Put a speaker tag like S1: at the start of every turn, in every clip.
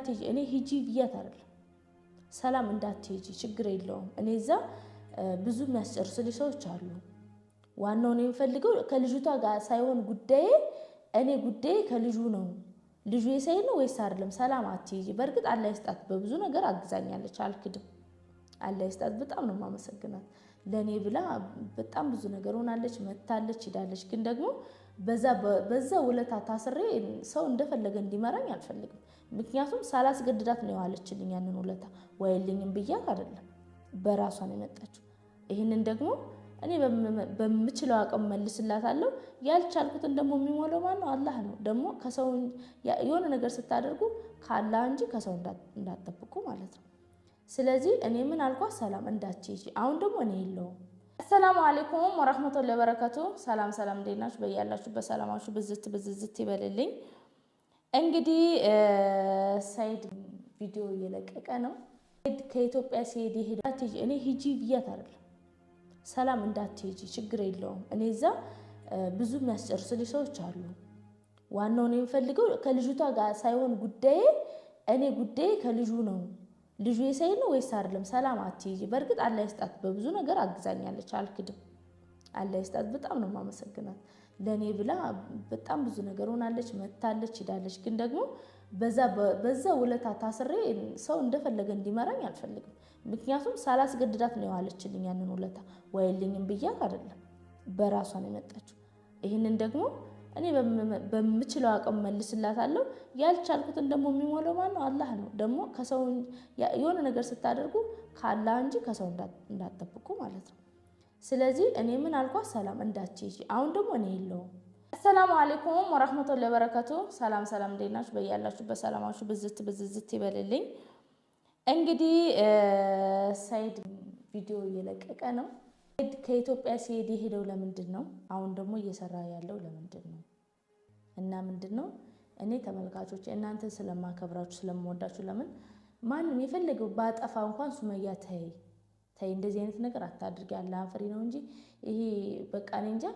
S1: እንዳትሄጂ እኔ ሂጂ ብያት አይደለም ሰላም እንዳትሄጂ ችግር የለውም እኔ እዛ ብዙ የሚያስጨርሱልኝ ሰዎች አሉ ዋናው ነው የምፈልገው ከልጅቷ ጋር ሳይሆን ጉዳዬ እኔ ጉዳዬ ከልጁ ነው ልጁ የሳይ ነው ወይስ አይደለም ሰላም አትሄጂ በርግጥ አላህ ይስጣት በብዙ ነገር አግዛኛለች አልክድም አላህ ይስጣት በጣም ነው ማመሰግናት ለኔ ብላ በጣም ብዙ ነገር ሆናለች መታለች ሄዳለች ግን ደግሞ በዛ ውለታ ታስሬ ሰው እንደፈለገ እንዲመራኝ አልፈልግም ምክንያቱም ሳላስገድዳት ነው ያለችልኝ ያንን ውለታ ወይልኝም ብያት አይደለም በራሷ ነው የመጣችው ይሄንን ደግሞ እኔ በምችለው አቅም መልስላታለሁ ያልቻልኩትን ደግሞ የሚሞለው ማን ነው አላህ ነው ደግሞ ከሰው የሆነ ነገር ስታደርጉ ካላህ እንጂ ከሰው እንዳትጠብቁ ማለት ነው ስለዚህ እኔ ምን አልኳት ሰላም እንዳትሄጂ አሁን ደግሞ እኔ የለውም አሰላሙ አለይኩም ወራህመቱላሂ ወበረካቱ ሰላም እንደናችሁ በያላችሁ በሰላማችሁ ብዝት ይበልልኝ እንግዲህ ሰይድ ቪዲዮ እየለቀቀ ነው ሰይድ ከኢትዮጵያ ሲሄድ ይሄዳል እኔ ሂጂ ብያት አይደለም ሰላም እንዳትሄጂ ችግር የለውም እኔ እዛ ብዙ የሚያስጨርሱልኝ ሰዎች አሉ ዋናው ነው የምፈልገው ከልጅቷ ጋር ሳይሆን ጉዳዬ እኔ ጉዳዬ ከልጁ ነው ልጁ የሳይ ነው ወይስ አይደለም ሰላም አትሄጂ በርግጥ አላህ ይስጣት በብዙ ነገር አግዛኛለች አልክድም አላህ ይስጣት በጣም ነው ማመሰግናት ለኔ ብላ በጣም ብዙ ነገር ሆናለች መታለች ሄዳለች ግን ደግሞ በዛ ውለታ ታስሬ ሰው እንደፈለገ እንዲመራኝ አልፈልግም ምክንያቱም ሳላስገድዳት ነው ያለችልኝ ያንን ውለታ ወይልኝም ብያት አይደለም በራሷ ነው የመጣችው ይሄንን ደግሞ እኔ በምችለው አቅም መልስላታለሁ ያልቻልኩትን ደግሞ የሚሞለው ማን ነው አላህ ነው ደግሞ ከሰው የሆነ ነገር ስታደርጉ ካላህ እንጂ ከሰው እንዳትጠብቁ ማለት ነው ስለዚህ እኔ ምን አልኳት ሰላም እንዳትሄጂ አሁን ደግሞ እኔ የለውም አሰላሙ አለይኩም ወራህመቱላሂ ወበረካቱ ሰላም እንደናችሁ በያላችሁ በሰላማችሁ ብዝት ይበልልኝ እንግዲህ ሰይድ ቪዲዮ እየለቀቀ ነው ሰይድ ከኢትዮጵያ ሲሄድ ይሄደው ለምንድን ነው አሁን ደግሞ እየሰራ ያለው ለምንድን ነው እና ምንድነው እኔ ተመልካቾች እናንተ ስለማከብራችሁ ስለምወዳችሁ ለምን ማንንም የፈለገው ባጠፋ እንኳን ሱመያ ተይ እንደዚህ አይነት ነገር አታድርጊ አላህ ፍሪ ነው እንጂ ይሄ በቃ እኔ እንጃ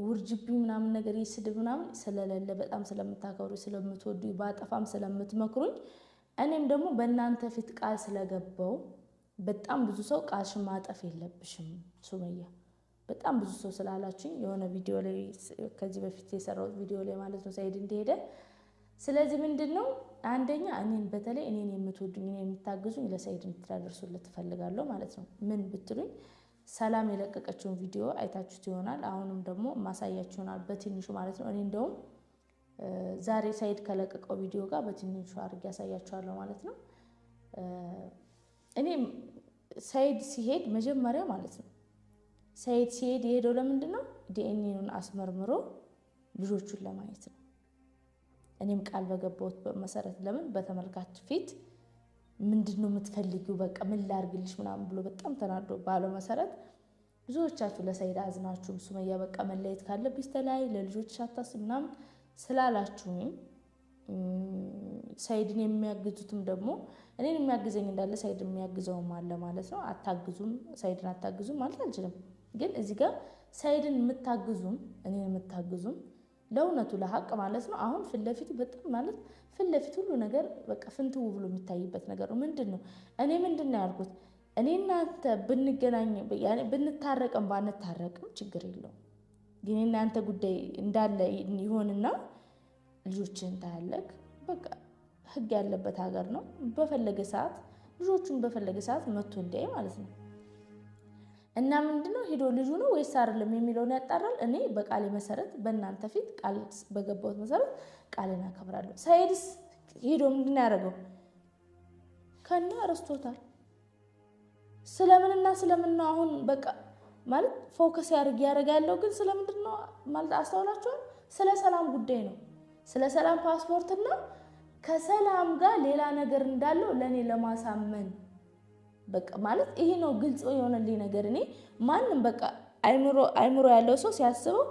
S1: ውርጅቢ ምናምን ነገር ይስድብ ምናምን ስለሌለ በጣም ስለምታከብሩ ስለምትወዱ ባጠፋም ስለምትመክሩኝ እኔም ደግሞ በእናንተ ፊት ቃል ስለገባው በጣም ብዙ ሰው ቃልሽን ማጠፍ የለብሽም ሱመያ በጣም ብዙ ሰው ስላላችሁኝ የሆነ ቪዲዮ ላይ ከዚህ በፊት የሰራው ቪዲዮ ላይ ማለት ነው ሰይድ እንደሄደ ስለዚህ ምንድነው አንደኛ እኔን በተለይ እኔን የምትወዱኝ እኔን የምታግዙኝ ለሰይድ እንድታደርሱለት ፈልጋለሁ ማለት ነው ምን ብትሉኝ ሰላም የለቀቀችውን ቪዲዮ አይታችሁት ይሆናል አሁንም ደግሞ ማሳያችሁ ይሆናል በትንሹ ማለት ነው እኔ እንደውም ዛሬ ሰይድ ከለቀቀው ቪዲዮ ጋር በትንሹ አድርጌ ያሳያችኋለሁ ማለት ነው እኔ ሰይድ ሲሄድ መጀመሪያ ማለት ነው ሰይድ ሲሄድ የሄደው ለምንድነው ዲኤንኤውን አስመርምሮ ልጆቹን ለማየት ነው እኔም ቃል በገባሁት መሰረት ለምን በተመልካች ፊት ምንድነው የምትፈልጊው በቃ ምን ላርግልሽ ምናምን ብሎ በጣም ተናዶ ባለው መሰረት ብዙዎቻችሁ ለሰይድ አዝናችሁ ሱመያ በቃ መለየት ካለብሽ ተላይ ለልጆችሽ አታስብ ምናምን ስላላችሁኝ ሰይድን የሚያግዙትም ደግሞ እኔን የሚያግዘኝ እንዳለ ሰይድን የሚያግዘውም አለ ማለት ነው አታግዙም ሰይድን አታግዙም ማለት አልችልም ግን እዚህ ጋር ሰይድን የምታግዙም እኔን የምታግዙም ለውነቱ ለሐቅ ማለት ነው አሁን ፍለፊት በጣም ማለት ፍለፊት ሁሉ ነገር በቃ ፍንትው ብሎ የሚታይበት ነገር ነው ምንድነው እኔ ምንድነው ያልኩት እኔ እናንተ ብንገናኝ ያኔ ብንታረቅም ባንታረቅም ችግር የለውም ግን እናንተ ጉዳይ እንዳለ ይሆንና ልጆችን ታያለክ በቃ ህግ ያለበት ሀገር ነው በፈለገ ሰዓት ልጆቹን በፈለገ ሰዓት መጥቶ እንዲያይ ማለት ነው እና ምንድነው ሄዶ ልጁ ነው ወይስ አይደለም የሚለውን ያጣራል እኔ በቃሌ መሰረት በእናንተ ፊት ቃል በገባሁት መሰረት ቃልን አከብራለሁ ሰይድስ ሄዶ ምንድነው ያደረገው ከና አረስቶታል ስለምንና አሁን በቃ ማለት ፎከስ ያደርጋለው ግን ስለምንድነው ማለት አስተውላችኋል ስለ ሰላም ጉዳይ ነው ስለ ሰላም ፓስፖርትና ከሰላም ጋር ሌላ ነገር እንዳለው ለኔ ለማሳመን በቃ ማለት ይሄ ነው ግልጽ የሆነልኝ ነገር እኔ ማንንም በቃ አይምሮ ያለው ሰው ሲያስበው